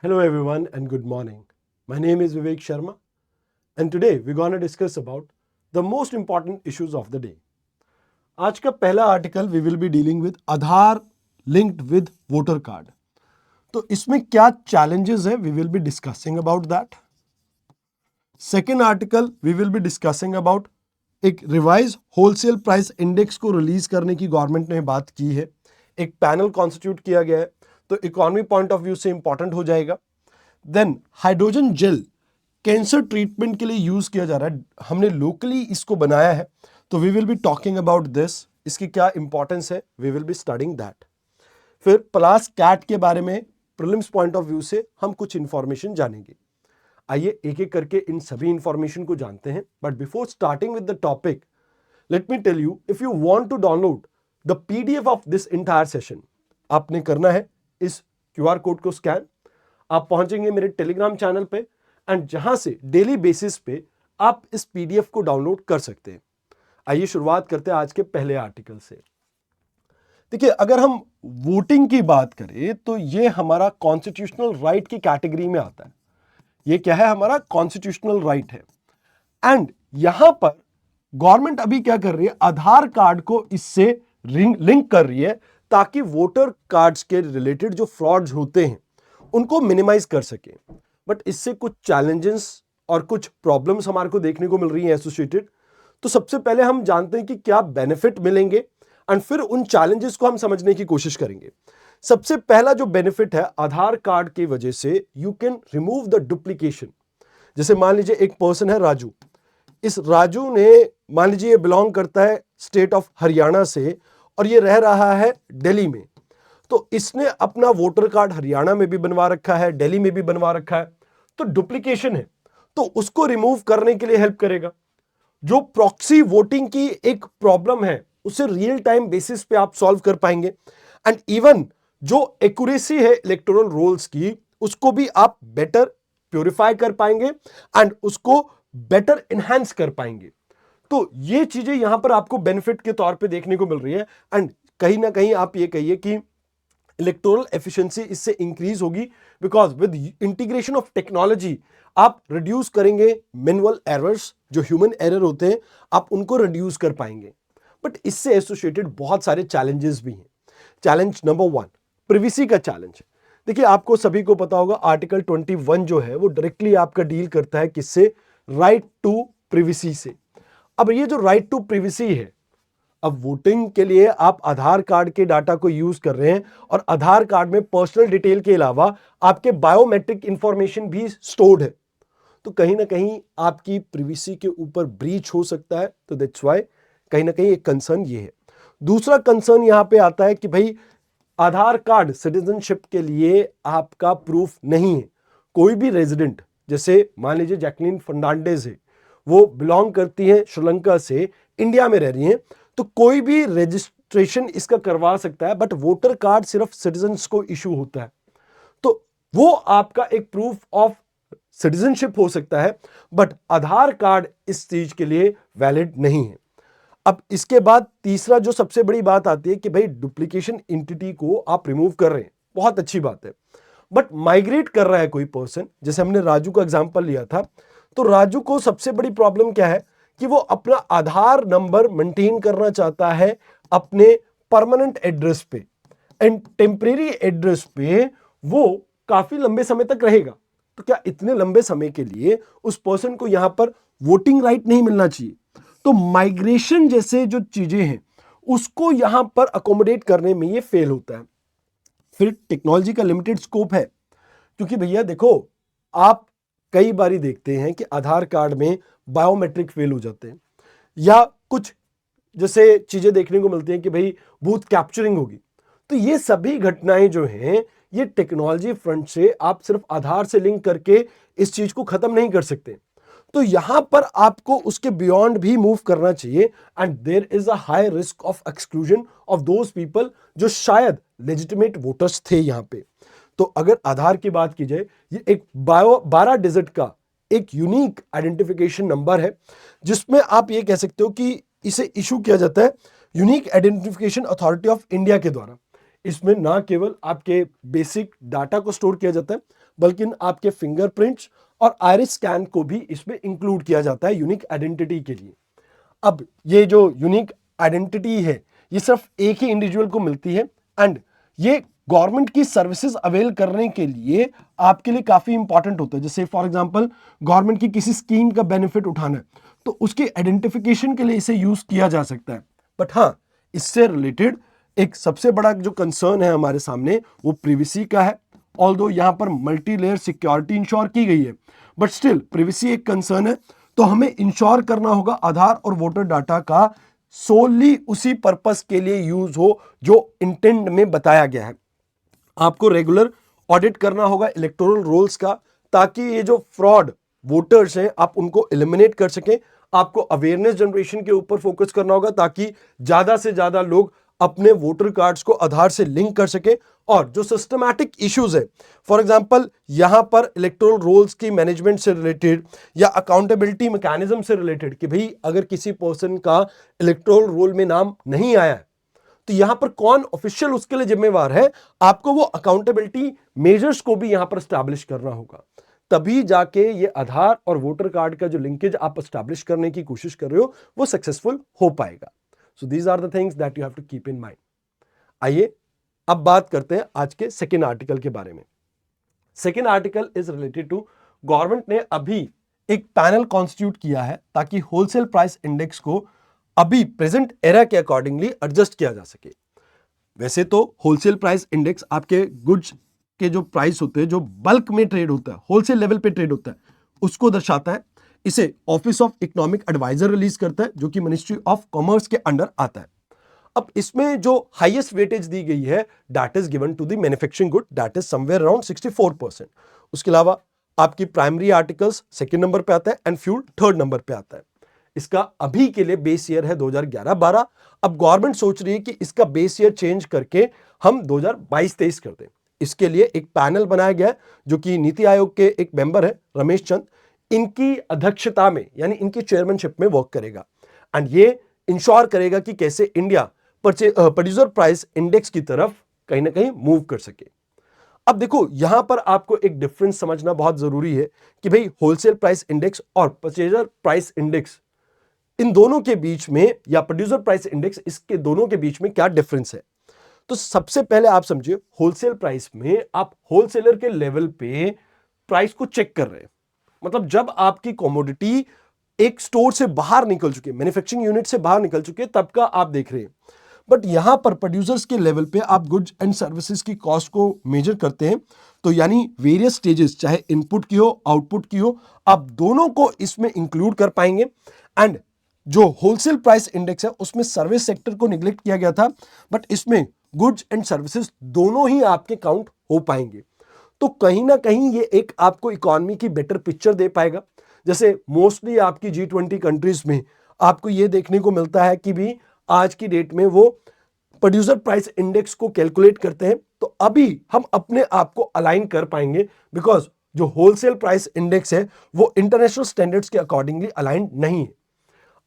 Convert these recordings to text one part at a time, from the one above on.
Hello everyone and good morning. My name is Vivek Sharma and today we're going to discuss about the most important issues of the day. आज का पहला article we will be dealing with Aadhaar linked with voter card. तो इसमें क्या challenges है we will be discussing about that. Second article we will be discussing about एक revise wholesale price index को release करने की गवर्नमेंट ने बात की है. एक पैनल कॉन्स्टिट्यूट किया गया है तो इकोनॉमी पॉइंट ऑफ व्यू से इंपॉर्टेंट हो जाएगा. Then hydrogen gel cancer treatment के लिए यूज किया जा रहा है. हमने लोकली इसको बनाया है तो we will be talking about this. इसकी क्या इंपॉर्टेंस है we will be studying that. फिर प्लास कैट के बारे में प्रीलिम्स पॉइंट ऑफ व्यू से हम कुछ इंफॉर्मेशन जानेंगे. आइए एक एक करके इन सभी इंफॉर्मेशन को जानते हैं. But before starting with the topic let me tell you, if you want to download the PDF of this entire session, आपने करना है इस क्यूआर कोड को स्कैन. आप पहुंचेंगे मेरे टेलीग्राम चैनल पे एंड जहां से डेली बेसिस पे आप इस पीडीएफ को डाउनलोड कर सकते हैं. आइए शुरुआत करते हैं आज के पहले आर्टिकल से. देखिए, अगर हम वोटिंग की बात करें तो ये हमारा कॉन्स्टिट्यूशनल राइट की कैटेगरी में आता है. ये क्या है, हमारा कॉन्स्टिट्यूशनल राइट है. एंड यहां पर गवर्नमेंट अभी क्या कर रही है, आधार कार्ड को इससे लिंक कर रही है ताकि वोटर कार्ड्स के रिलेटेड जो फ्रॉड्स होते हैं उनको मिनिमाइज कर सके. बट इससे कुछ चैलेंजेस और कुछ प्रॉब्लम्स हमारे को देखने को मिल रही हैं एसोसिएटेड. तो सबसे पहले हम जानते हैं कि क्या बेनिफिट मिलेंगे एंड फिर उन चैलेंजेस को हम समझने की कोशिश करेंगे. सबसे पहला जो बेनिफिट है, आधार कार्ड की वजह से you can remove the duplication. जैसे मान लीजिए एक पर्सन है राजू. इस राजू ने, मान लीजिए ये बिलोंग करता है स्टेट ऑफ हरियाणा से और ये रह रहा है दिल्ली में. तो इसने अपना वोटर कार्ड हरियाणा में भी बनवा रखा है, दिल्ली में भी बनवा रखा है. तो डुप्लीकेशन है, तो उसको रिमूव करने के लिए हेल्प करेगा. जो प्रॉक्सी वोटिंग की एक प्रॉब्लम है उसे रियल टाइम बेसिस पे आप सॉल्व कर पाएंगे. एंड इवन जो एक्यूरेसी है इलेक्टोरल रोल्स की उसको भी आप बेटर प्योरीफाई कर पाएंगे एंड उसको बेटर एनहांस कर पाएंगे. तो ये चीजें यहां पर आपको बेनिफिट के तौर पे देखने को मिल रही है. एंड कहीं ना कहीं आप ये कहिए कि इलेक्टोरल एफिशिएंसी इससे इंक्रीज होगी because with integration of technology आप रिड्यूस करेंगे मैनुअल एरर्स. जो ह्यूमन एरर होते हैं आप उनको रिड्यूस कर पाएंगे. बट इससे एसोसिएटेड बहुत सारे चैलेंजेस भी हैं. चैलेंज नंबर 1, प्रिवेसी का चैलेंज. देखिए, आपको सभी को पता होगा आर्टिकल 21 जो है वो डायरेक्टली आपका डील करता है किससे, राइट टू प्रिवेसी से. अब ये जो राइट टू प्रिवेसी है, अब वोटिंग के लिए आप आधार कार्ड के डाटा को यूज कर रहे हैं और आधार कार्ड में पर्सनल डिटेल के अलावा आपके बायोमेट्रिक इंफॉर्मेशन भी स्टोर्ड है. तो कहीं ना कहीं आपकी प्रिवेसी के ऊपर ब्रीच हो सकता है. तो दैट्स व्हाई कहीं ना कहीं एक कंसर्न ये है. दूसरा कंसर्न यहां पे आता है कि भाई आधार कार्ड सिटीजनशिप के लिए आपका प्रूफ नहीं है. कोई भी रेजिडेंट, जैसे मान लीजिए जैकलीन फर्नांडिस है, वो बिलोंग करती है श्रीलंका से, इंडिया में रह रही हैं, तो कोई भी रजिस्ट्रेशन इसका करवा सकता है. बट वोटर कार्ड सिर्फ सिटीजन्स को इशू होता है. तो वो आपका एक प्रूफ ऑफ सिटीजनशिप हो सकता है, बट आधार कार्ड इस चीज के लिए वैलिड नहीं है. अब इसके बाद तीसरा जो सबसे बड़ी बात आती है कि भाई डुप्लीकेशन एंटिटी को आप रिमूव कर रहे हैं, बहुत अच्छी बात है. बट माइग्रेट कर रहा है कोई पर्सन, जैसे हमने राजू का एग्जांपल लिया था, तो राजू को सबसे बड़ी प्रॉब्लम क्या है कि वो अपना आधार नंबर मेंटेन करना चाहता है अपने परमानेंट एड्रेस पे, एंड टेम्परेरी एड्रेस पे वो काफी लंबे समय तक रहेगा. तो क्या इतने लंबे समय के लिए उस पर्सन को यहां पर वोटिंग राइट नहीं मिलना चाहिए? तो माइग्रेशन जैसे जो चीजें हैं उसको यहां पर अकोमोडेट करने में ये फेल होता है. फिर टेक्नोलॉजी का लिमिटेड स्कोप है, क्योंकि भैया देखो, आप कई बारी देखते हैं कि आधार कार्ड में बायोमेट्रिक फेल हो जाते हैं या कुछ जैसे चीजें देखने को मिलती हैं कि भाई बूथ कैप्चरिंग होगी. तो ये सभी घटनाएं जो हैं ये टेक्नोलॉजी फ्रंट से आप सिर्फ आधार से लिंक करके इस चीज को खत्म नहीं कर सकते. तो यहां पर आपको उसके बियॉन्ड भी मूव करना चाहिए. And there is a high risk of exclusion of those people जो शायद लेजिटिमेट वोटर्स थे यहां पे. तो अगर आधार की बात की जाए, ये एक 12 डिजिट का एक यूनिक आइडेंटिफिकेशन नंबर है जिसमें आप ये कह सकते हो कि इसे इशू किया जाता है unique identification authority of India के द्वारा. इसमें ना केवल आपके बेसिक डाटा को स्टोर किया जाता है बल्कि आपके फिंगरप्रिंट्स और आइरिस स्कैन को भी इसमें इंक्लूड किया जाता है यूनिक आइडेंटिटी के लिए। अब ये जो यूनिक आइडेंटिटी है ये सिर्फ एक ही इंडिविजुअल को मिलती है एंड ये गवर्नमेंट की सर्विसेज अवेल करने के लिए आपके लिए काफी इंपॉर्टेंट होता है। जैसे फॉर एग्जांपल गवर्नमेंट की किसी स्कीम का बेनिफिट उठाना है तो उसके आइडेंटिफिकेशन के लिए इसे यूज किया जा सकता है। बट हाँ, इससे रिलेटेड एक सबसे बड़ा जो कंसर्न है हमारे सामने वो प्रिवेसी का है। ऑल्दो यहां पर मल्टी लेयर सिक्योरिटी इंश्योर की गई है बट स्टिल प्रिवेसी एक कंसर्न है, तो हमें इंश्योर करना होगा आधार और वोटर डाटा का सोली उसी पर्पस के लिए यूज हो जो इंटेंट में बताया गया है। आपको रेगुलर ऑडिट करना होगा इलेक्टोरल रोल्स का, ताकि ये जो फ्रॉड वोटर्स हैं आप उनको एलिमिनेट कर सकें। आपको अवेयरनेस जनरेशन के ऊपर फोकस करना होगा ताकि ज्यादा से ज्यादा लोग अपने वोटर कार्ड्स को आधार से लिंक कर सके। और जो सिस्टमैटिक इश्यूज है, फॉर एग्जांपल यहां पर इलेक्टोरल रोल्स की मैनेजमेंट से रिलेटेड या अकाउंटेबिलिटी मैकेनिज्म से रिलेटेड कि भाई अगर किसी पर्सन का इलेक्टोरल रोल में नाम नहीं आया है तो यहां पर कौन ऑफिशियल उसके लिए जिम्मेवार है, आपको वो अकाउंटेबिलिटी मेजर्स को भी यहां पर स्टैब्लिश करना होगा। तभी जाके ये आधार और वोटर कार्ड का जो लिंकेज आप स्टैब्लिश करने की कोशिश कर रहे हो वो सक्सेसफुल हो पाएगा। So these are the things that you have to keep in mind. आइए अब बात करते हैं आज के सेकेंड आर्टिकल के बारे में। Second article is related to government ने अभी एक पैनल कॉन्स्टिट्यूट किया है ताकि होलसेल प्राइस इंडेक्स को अभी प्रेजेंट एरा के अकॉर्डिंगली एडजस्ट किया जा सके। वैसे तो होलसेल प्राइस इंडेक्स आपके गुड्स के जो प्राइस होते हैं जो बल्क में ट्रेड होता है, होलसेल लेवल पे ट्रेड होता है, उसको दर्शाता है। इसे office of economic adviser release करता है जो कि मिनिस्ट्री ऑफ कॉमर्स के अंडर आता है। अब इसमें जो हाईएस्ट वेटेज दी गई है that is given to the manufacturing good, that is somewhere around 64%। उसके अलावा आपकी प्राइमरी आर्टिकल्स सेकंड नंबर पे आता है एंड फ्यूल थर्ड नंबर पे आता है। इसका अभी के लिए बेस ईयर है 2011-12। अब गवर्नमेंट सोच रही है कि इसका बेस ईयर चेंज करके हम 2022-23 कर दें। इसके लिए एक पैनल बनाया गया है जो कि नीति आयोग के एक मेंबर है रमेश चंद, इनकी अध्यक्षता में यानी इनकी चेयरमैनशिप में वर्क करेगा एंड ये इंश्योर करेगा कि कैसे इंडिया प्रोड्यूसर प्राइस इंडेक्स की तरफ कहीं ना कहीं मूव कर सके। अब देखो यहां पर आपको एक डिफरेंस समझना बहुत जरूरी है कि भाई होलसेल प्राइस इंडेक्स और परचेजर प्राइस इंडेक्स इन दोनों के बीच में, या प्रोड्यूसर प्राइस इंडेक्स, इसके दोनों के बीच में क्या डिफरेंस है। तो सबसे पहले आप समझिए होलसेल प्राइस में आप होलसेलर के लेवल पे प्राइस को चेक कर रहे हैं। मतलब जब आपकी कमोडिटी एक स्टोर से बाहर निकल चुकी है, मैन्युफैक्चरिंग यूनिट से बाहर निकल चुकी है, तब का आप देख रहे हैं। बट यहां पर प्रोड्यूसर्स के लेवल पे आप गुड्स एंड सर्विसेज की कॉस्ट को मेजर करते हैं, तो यानी वेरियस स्टेजेस, चाहे इनपुट की हो आउटपुट की हो, आप दोनों को इसमें इंक्लूड कर पाएंगे। एंड जो होलसेल प्राइस इंडेक्स है उसमें सर्विस सेक्टर को निगलेक्ट किया गया था, बट इसमें गुड्स एंड सर्विसेज दोनों ही आपके काउंट हो पाएंगे। तो कहीं ना कहीं ये एक आपको इकोनॉमी की बेटर पिक्चर दे पाएगा। जैसे मोस्टली आपकी G20 कंट्रीज में आपको ये देखने को मिलता है कि भी आज की डेट में वो प्रोड्यूसर प्राइस इंडेक्स को कैलकुलेट करते हैं। तो अभी हम अपने आप को अलाइन कर पाएंगे बिकॉज जो होलसेल प्राइस इंडेक्स है वो इंटरनेशनल स्टैंडर्ड्स के अकॉर्डिंगली अलाइन नहीं है।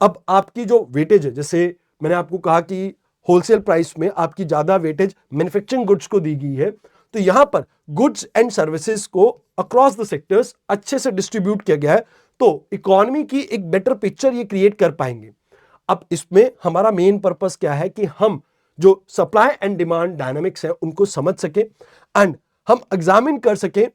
अब आपकी जो वेटेज है, जैसे मैंने आपको कहा कि होलसेल प्राइस में आपकी ज्यादा वेटेज मैन्युफैक्चरिंग गुड्स को दी गई है, तो यहां पर गुड्स एंड सर्विसेज को अक्रॉस द सेक्टर्स अच्छे से डिस्ट्रीब्यूट किया गया है, तो इकोनॉमी की एक बेटर पिक्चर ये क्रिएट कर पाएंगे। अब इसमें हमारा मेन पर्पस क्या है कि हम जो सप्लाई एंड डिमांड डायनामिक्स है उनको समझ सके एंड हम एग्जामिन कर सके।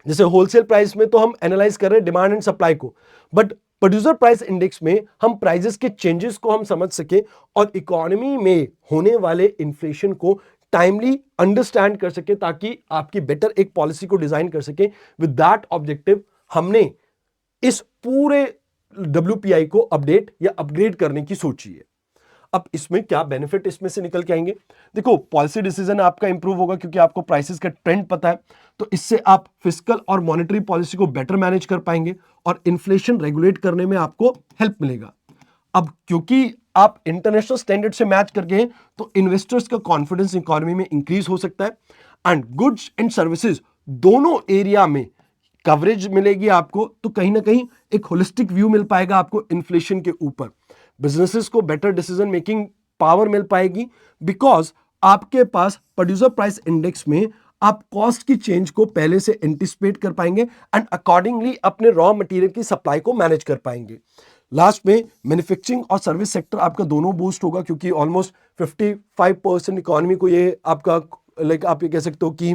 जैसे होलसेल प्राइस में तो हम एनालाइज कर रहे हैं डिमांड एंड सप्लाई को, बट प्रोड्यूसर प्राइस इंडेक्स में हम प्राइजेस के चेंजेस को हम समझ सके और इकोनॉमी में होने वाले इन्फ्लेशन को टाइमली अंडरस्टैंड कर सके, ताकि आपकी बेटर एक पॉलिसी को डिजाइन कर सके। विद दैट ऑब्जेक्टिव हमने इस पूरे WPI को अपडेट या अपग्रेड करने की सोची है। अब इसमें क्या बेनिफिट इसमें से निकल के आएंगे, देखो पॉलिसी डिसीजन आपका इंप्रूव होगा क्योंकि आपको प्राइसेस का ट्रेंड पता है, तो इससे आप फिस्कल और मॉनेटरी पॉलिसी को बेटर मैनेज कर पाएंगे और इन्फ्लेशन रेगुलेट करने में आपको हेल्प मिलेगा। अब क्योंकि आप इंटरनेशनल स्टैंडर्ड से मैच कर गए तो इन्वेस्टर्स का कॉन्फिडेंस इकोनॉमी में इंक्रीज हो सकता है एंड गुड्स एंड सर्विसेज दोनों एरिया में कवरेज मिलेगी आपको, तो कहीं ना कहीं एक होलिस्टिक व्यू मिल पाएगा आपको इन्फ्लेशन के ऊपर। बिजनेसेस को बेटर डिसीजन मेकिंग पावर मिल पाएगी बिकॉज आपके पास प्रोड्यूसर प्राइस इंडेक्स में आप कॉस्ट की चेंज को पहले से एंटिसिपेट कर पाएंगे एंड अकॉर्डिंगली अपने रॉ मटेरियल की सप्लाई को मैनेज कर पाएंगे। लास्ट में मैन्युफैक्चरिंग और सर्विस सेक्टर आपका दोनों बूस्ट होगा, क्योंकि ऑलमोस्ट 55% इकोनॉमी को ये आपका लाइक आप ये कह सकते हो कि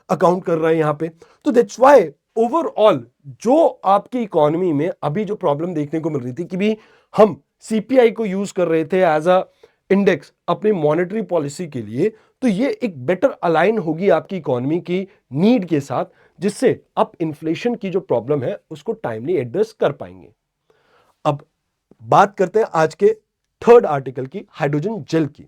अकाउंट कर रहा है यहाँ पे। तो दैट्स व्हाई ओवरऑल जो आपकी इकोनॉमी में अभी जो प्रॉब्लम देखने को मिल रही थी कि भी हम सीपीआई को यूज कर रहे थे एज अ इंडेक्स अपनी मॉनेटरी पॉलिसी के लिए, तो ये एक बेटर अलाइन होगी आपकी इकोनॉमी की नीड के साथ, जिससे आप इन्फ्लेशन की जो प्रॉब्लम है उसको टाइमली एड्रेस कर पाएंगे। अब बात करते हैं आज के थर्ड आर्टिकल की, हाइड्रोजन जेल की।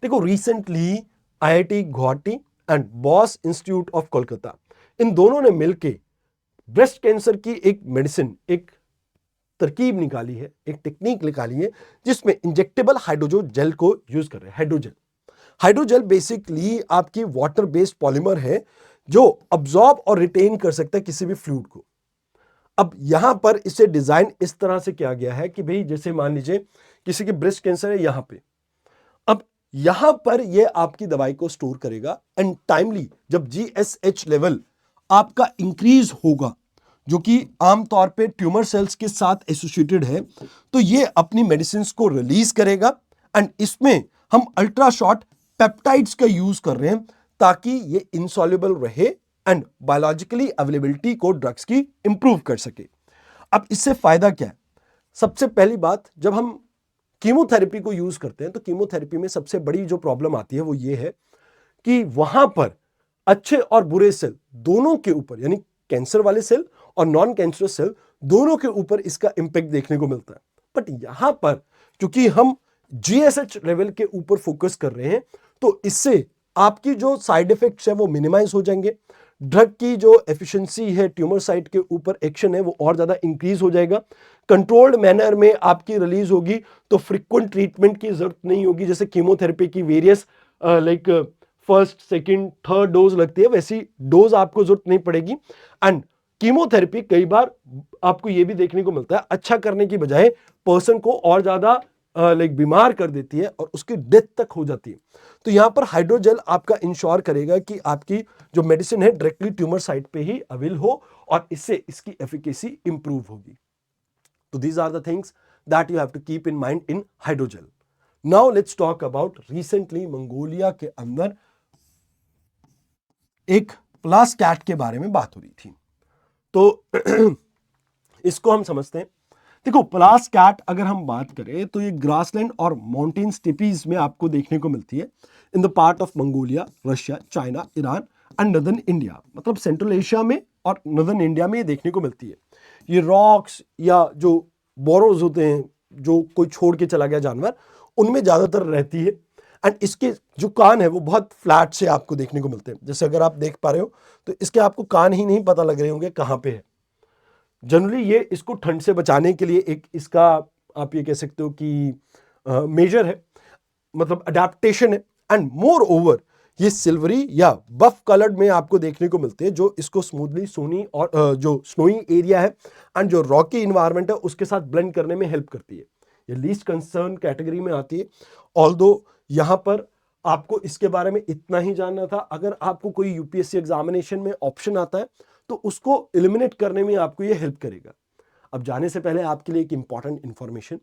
देखो recently IIT Guwahati and Bose institute of Kolkata, इन दोनों ने मिलकर ब्रेस्ट कैंसर की एक मेडिसिन, एक तरकीब निकाली है, एक टेक्निक निकाली है जिसमें इंजेक्टेबल हाइड्रोजन जेल को यूज कर रहे हैं। हाइड्रोजेल, हाइड्रोजेल बेसिकली आपकी वाटर बेस्ड पॉलीमर है जो अब्सॉर्ब और रिटेन कर सकता है किसी भी फ्लूइड को। अब यहां पर इसे डिजाइन इस तरह से किया गया है कि भाई जैसे मान लीजिए किसी की ब्रेस्ट कैंसर है यहां पे, अब यहां पर यह आपकी दवाई को स्टोर करेगा एंड टाइमली जब जीएसएच लेवल आपका इंक्रीज होगा, जो कि आमतौर पे ट्यूमर सेल्स के साथ एसोसिएटेड है, तो ये अपनी मेडिसिन को रिलीज करेगा एंड इसमें हम अल्ट्रा शॉर्ट पेप्टाइड्स का यूज कर रहे हैं ताकि ये इनसॉल्युबल रहे एंड बायोलॉजिकली अवेलेबिलिटी को ड्रग्स की इंप्रूव कर सके। अब इससे फायदा क्या है? सबसे पहली बात, जब हम कीमोथेरेपी को यूज करते हैं तो कीमोथेरेपी में सबसे बड़ी जो प्रॉब्लम आती है वो ये है कि वहां पर अच्छे और बुरे सेल दोनों के ऊपर, यानी कैंसर वाले सेल और नॉन कैंसरस सेल दोनों के ऊपर इसका इंपैक्ट देखने को मिलता है। बट यहां पर क्योंकि हम जीएसएच लेवल के ऊपर फोकस कर रहे हैं, तो इससे आपकी जो साइड इफेक्ट्स है वो मिनिमाइज हो जाएंगे। ड्रग की जो एफिशिएंसी है, ट्यूमर साइट के ऊपर एक्शन है, वो और ज्यादा इंक्रीज हो जाएगा। कंट्रोल्ड मैनर में आपकी रिलीज होगी, तो फ्रीक्वेंट ट्रीटमेंट की जरूरत नहीं होगी। जैसे कीमोथेरेपी की various like first second third dose लगती है, वैसी डोज आपको जरूरत नहीं पड़ेगी। एंड कीमोथेरेपी कई बार आपको यह भी देखने को मिलता है अच्छा करने की बजाय पर्सन को और ज्यादा लाइक बीमार कर देती है और उसकी डेथ तक हो जाती है। तो यहां पर हाइड्रोजेल आपका इंश्योर करेगा कि आपकी जो मेडिसिन है डायरेक्टली ट्यूमर साइट पे ही अवेल हो और इससे इसकी एफिकेसी इंप्रूव होगी। तो these are the things that you have to keep in mind in hydrogel. Now let's talk about recently Mongolia के अंदर एक प्लास कैट के बारे में बात हो रही थी। तो इसको हम समझते हैं। देखो प्लास कैट अगर हम बात करें तो ये ग्रासलैंड और माउंटेन स्टेपीज में आपको देखने को मिलती है in the part of Mongolia, Russia, China, Iran and northern India, मतलब सेंट्रल एशिया में और नदर्न इंडिया में ये देखने को मिलती है। ये रॉक्स या जो बोरोज होते हैं, जो कोई छोड़ के चला गया जानवर, उनमें ज्यादातर रहती है। एंड इसके जो कान है वो बहुत फ्लैट से आपको देखने को मिलते हैं। जैसे अगर आप देख पा रहे हो तो इसके आपको कान ही नहीं पता लग रहे होंगे कहां पे है। जनरली ये इसको ठंड से बचाने के लिए एक इसका आप ये कह सकते हो कि मेजर है, मतलब अडेप्टेशन है। एंड मोर ओवर ये सिल्वरी या बफ कलर्ड में आपको देखने को मिलते हैं, जो इसको स्मूथली सोनी और जो स्नोई एरिया है एंड जो रॉकी इन्वायरमेंट है उसके साथ ब्लेंड करने में हेल्प करती है। ये लीस्ट कंसर्न कैटेगरी में आती है। ऑल्दो यहां पर आपको इसके बारे में इतना ही जानना था। अगर आपको कोई यूपीएससी एग्जामिनेशन में ऑप्शन आता है तो उसको एलिमिनेट करने में आपको ये हेल्प करेगा। अब जाने से पहले आपके लिए एक इंपॉर्टेंट इंफॉर्मेशन,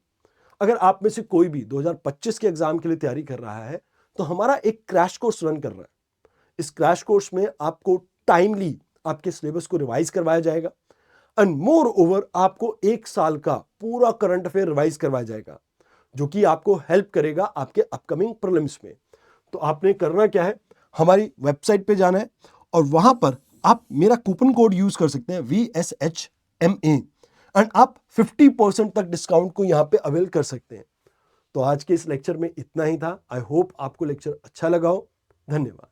अगर आप में से कोई भी 2025 के एग्जाम के लिए तैयारी कर रहा है तो हमारा एक क्रैश कोर्स रन कर रहा है। इस क्रैश कोर्स में आपको टाइमली आपके सिलेबस को रिवाइज करवाया जाएगा एंड मोर ओवर आपको 1 साल का पूरा करंट अफेयर रिवाइज करवाया जाएगा, जो कि आपको हेल्प करेगा आपके अपकमिंग प्रीलिम्स में। तो आपने करना क्या है, हमारी वेबसाइट पे जाना है और वहां पर आप मेरा कूपन कोड यूज कर सकते हैं VSHMA एंड आप 50% तक डिस्काउंट को यहां पे अवेल कर सकते हैं। तो आज के इस लेक्चर में इतना ही था। आई होप आपको लेक्चर अच्छा लगा हो। धन्यवाद।